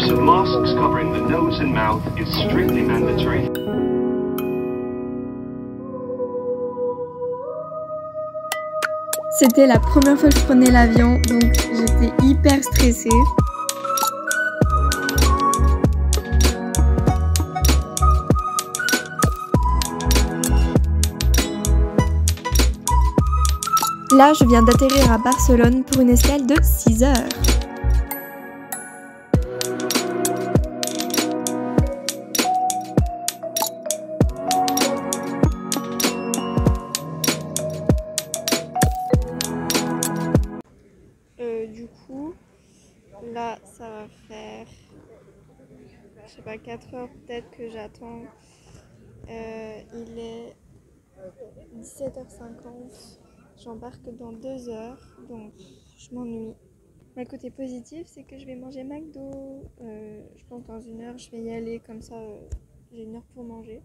use of masks covering the nose and mouth is strictly mandatory. C'était la première fois que je prenais l'avion, donc j'étais hyper stressée. Là, je viens d'atterrir à Barcelone pour une escale de 6 heures. Du coup, là, ça va faire, je sais pas, 4 heures peut-être que j'attends. Il est 17h50. J'embarque dans 2 heures, donc je m'ennuie. Le côté positif, c'est que je vais manger McDo. Je pense que dans 1 heure, je vais y aller, comme ça j'ai 1 heure pour manger.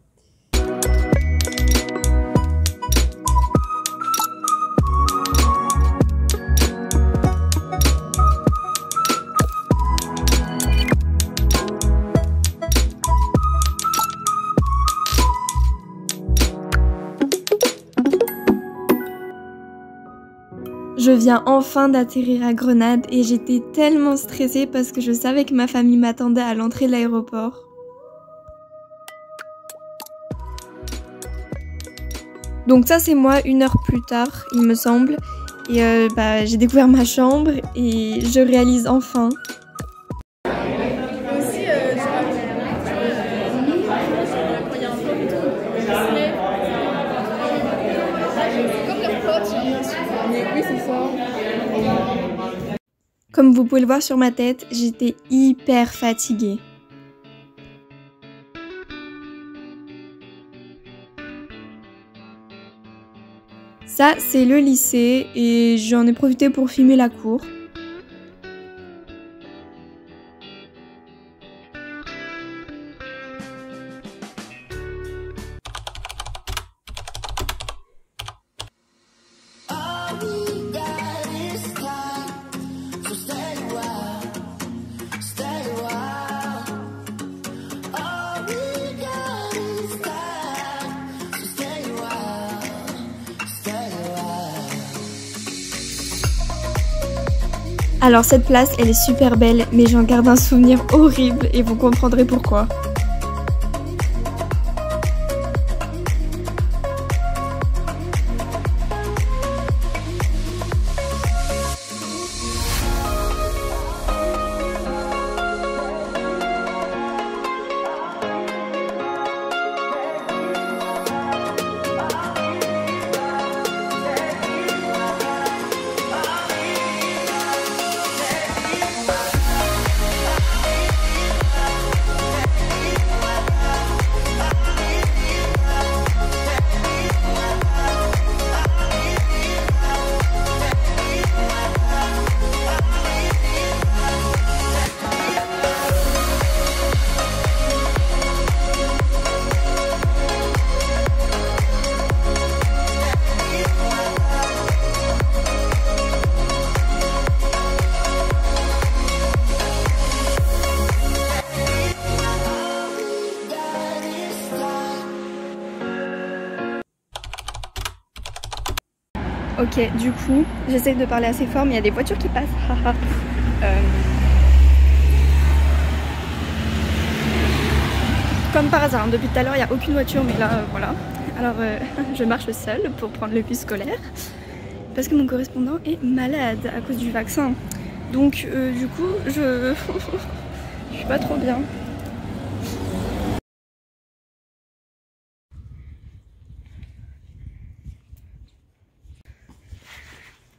Je viens enfin d'atterrir à Grenade et j'étais tellement stressée parce que je savais que ma famille m'attendait à l'entrée de l'aéroport. Donc ça c'est moi 1 heure plus tard, il me semble. Et j'ai découvert ma chambre et je réalise enfin. Comme vous pouvez le voir sur ma tête, j'étais hyper fatiguée. Ça, c'est le lycée et j'en ai profité pour filmer la cour. Alors cette place, elle est super belle, mais j'en garde un souvenir horrible et vous comprendrez pourquoi. Ok, du coup, j'essaie de parler assez fort, mais il y a des voitures qui passent. Comme par hasard, depuis tout à l'heure, il n'y a aucune voiture, mais là, voilà. Alors, je marche seule pour prendre le bus scolaire, parce que mon correspondant est malade à cause du vaccin. Donc, du coup, je suis pas trop bien.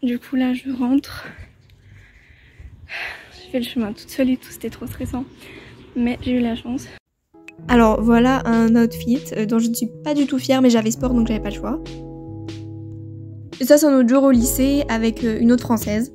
Du coup là je rentre, j'ai fait le chemin toute seule et tout, c'était trop stressant, mais j'ai eu la chance. Alors voilà un outfit dont je ne suis pas du tout fière, mais j'avais sport donc j'avais pas le choix. Et ça c'est un autre jour au lycée avec une autre française.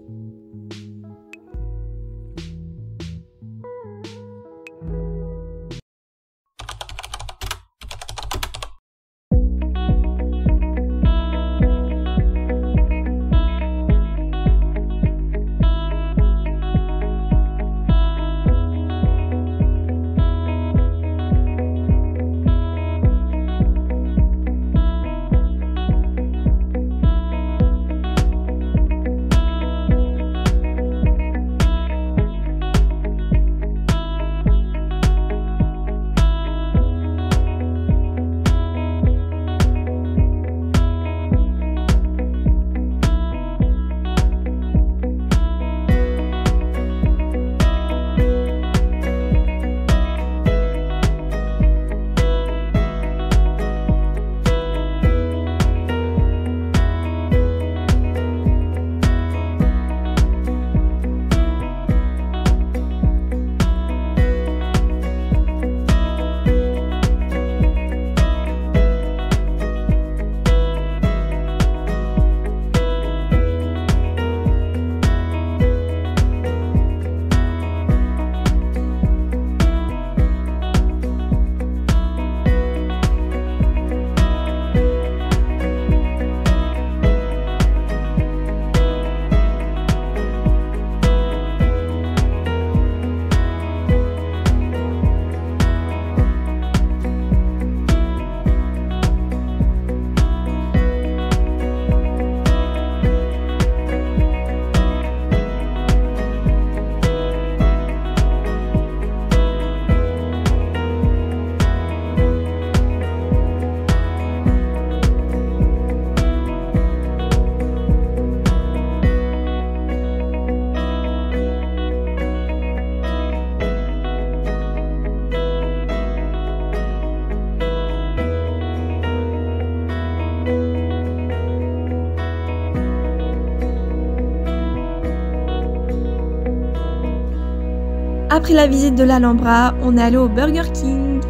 Après la visite de l'Alhambra, on est allé au Burger King.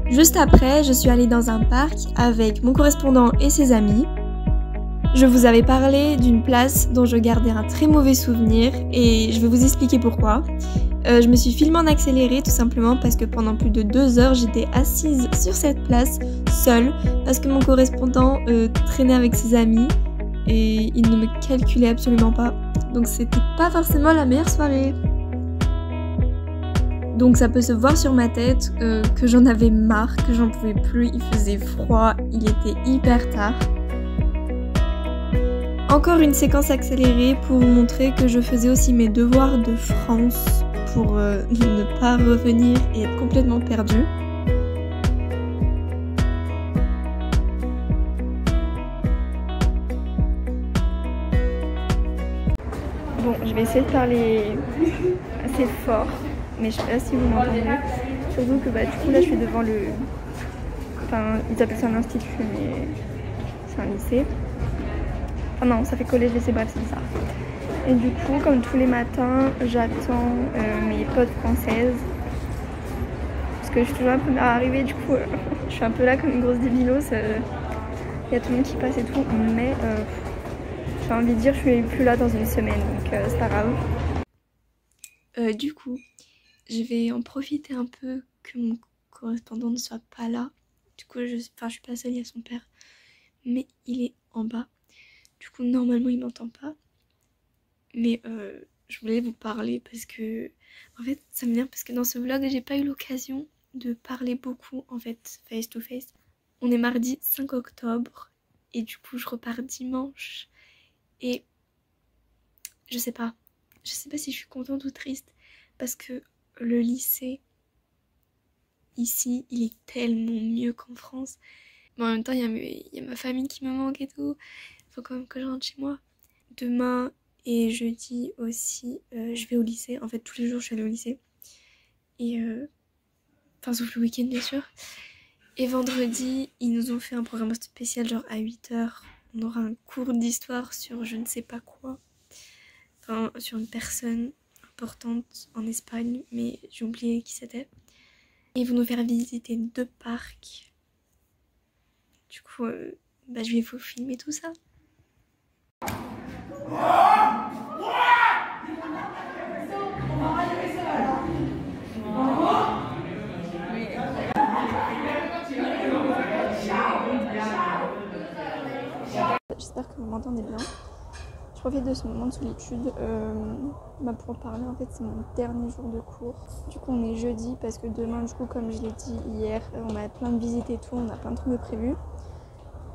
Juste après, je suis allée dans un parc avec mon correspondant et ses amis. Je vous avais parlé d'une place dont je gardais un très mauvais souvenir et je vais vous expliquer pourquoi. Je me suis filmée en accéléré tout simplement parce que pendant plus de 2 heures, j'étais assise sur cette place, seule, parce que mon correspondant traînait avec ses amis et il ne me calculait absolument pas. Donc c'était pas forcément la meilleure soirée. Donc ça peut se voir sur ma tête que j'en avais marre, que j'en pouvais plus, il faisait froid, il était hyper tard. Encore une séquence accélérée pour vous montrer que je faisais aussi mes devoirs de France pour ne pas revenir et être complètement perdue. Bon, je vais essayer de parler assez fort, mais je sais pas si vous m'entendez. Surtout que du coup là je suis devant le... Enfin, ils appellent ça un institut, mais c'est un lycée. Ah non, ça fait collège, lycée, bref, c'est bizarre. Et du coup, comme tous les matins, j'attends mes potes françaises. Parce que je suis toujours la première à arriver, du coup, je suis un peu là comme une grosse débilos. Il y a tout le monde qui passe et tout, mais j'ai envie de dire, je suis plus là dans une semaine, donc c'est pas grave. Du coup, je vais en profiter un peu que mon correspondant ne soit pas là. Du coup, je suis pas seule, il y a son père, mais il est en bas. Du coup, normalement, il m'entend pas. Mais je voulais vous parler parce que, en fait, ça m'énerve parce que dans ce vlog, j'ai pas eu l'occasion de parler beaucoup, en fait, face to face. On est mardi 5 octobre et du coup, je repars dimanche. Et je sais pas si je suis contente ou triste parce que le lycée, ici, il est tellement mieux qu'en France. Mais en même temps, il y a ma famille qui me manque et tout. Faut quand même que je rentre chez moi. Demain et jeudi aussi, je vais au lycée. En fait, tous les jours, je suis allée au lycée. Et enfin, sauf le week-end, bien sûr. Et vendredi, ils nous ont fait un programme spécial, genre à 8h. On aura un cours d'histoire sur je ne sais pas quoi. Enfin, sur une personne importante en Espagne, mais j'ai oublié qui c'était. Et ils vont nous faire visiter 2 parcs. Du coup, je vais vous filmer tout ça. J'espère que vous m'entendez bien. Je profite de ce moment de solitude pour parler. En fait, c'est mon dernier jour de cours. Du coup, on est jeudi parce que demain, du coup, comme je l'ai dit hier, on a plein de visites et tout, on a plein de trucs de prévus.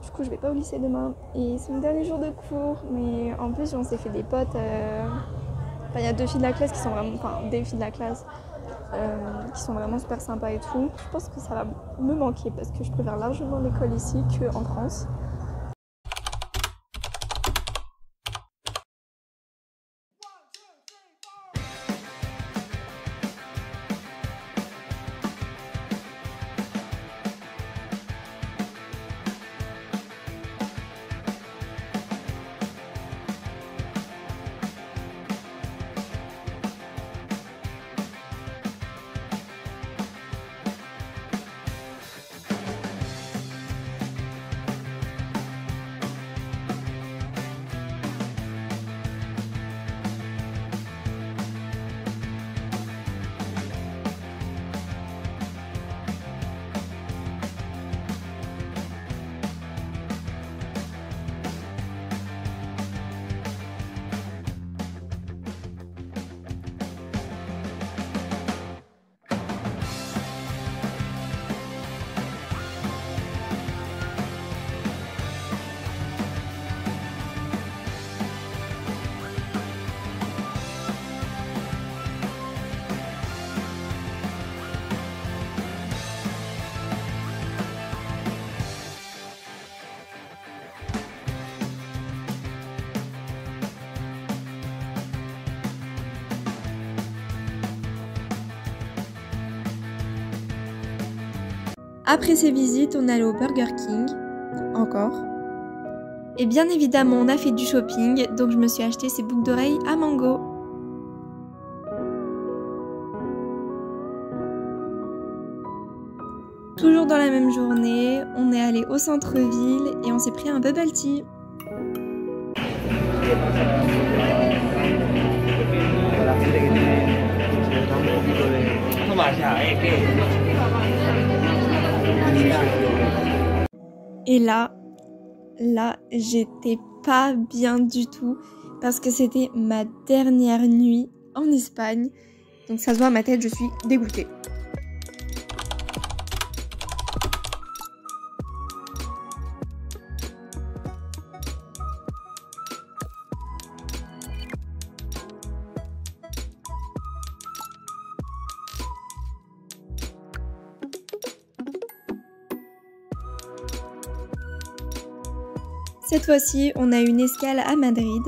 Du coup, je vais pas au lycée demain et c'est mon dernier jour de cours. Mais en plus, on s'est fait des potes. Il y a 2 filles de la classe qui sont vraiment, des filles de la classe qui sont vraiment super sympas et tout. Je pense que ça va me manquer parce que je préfère largement l'école ici qu'en France. Après ces visites, on est allé au Burger King, encore. Et bien évidemment, on a fait du shopping, donc je me suis acheté ces boucles d'oreilles à Mango. Toujours dans la même journée, on est allé au centre-ville et on s'est pris un bubble tea. Et là, j'étais pas bien du tout parce que c'était ma dernière nuit en Espagne. Donc ça se voit à ma tête, je suis dégoûtée. Cette fois-ci, on a une escale à Madrid.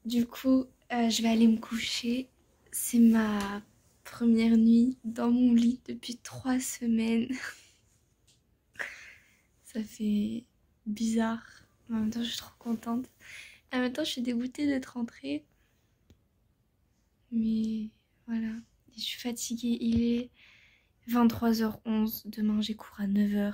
Du coup, je vais aller me coucher. C'est ma première nuit dans mon lit depuis 3 semaines. Ça fait bizarre. En même temps, je suis trop contente. En même temps, je suis dégoûtée d'être rentrée. Mais voilà, je suis fatiguée. Il est 23h11. Demain, j'ai cours à 9h.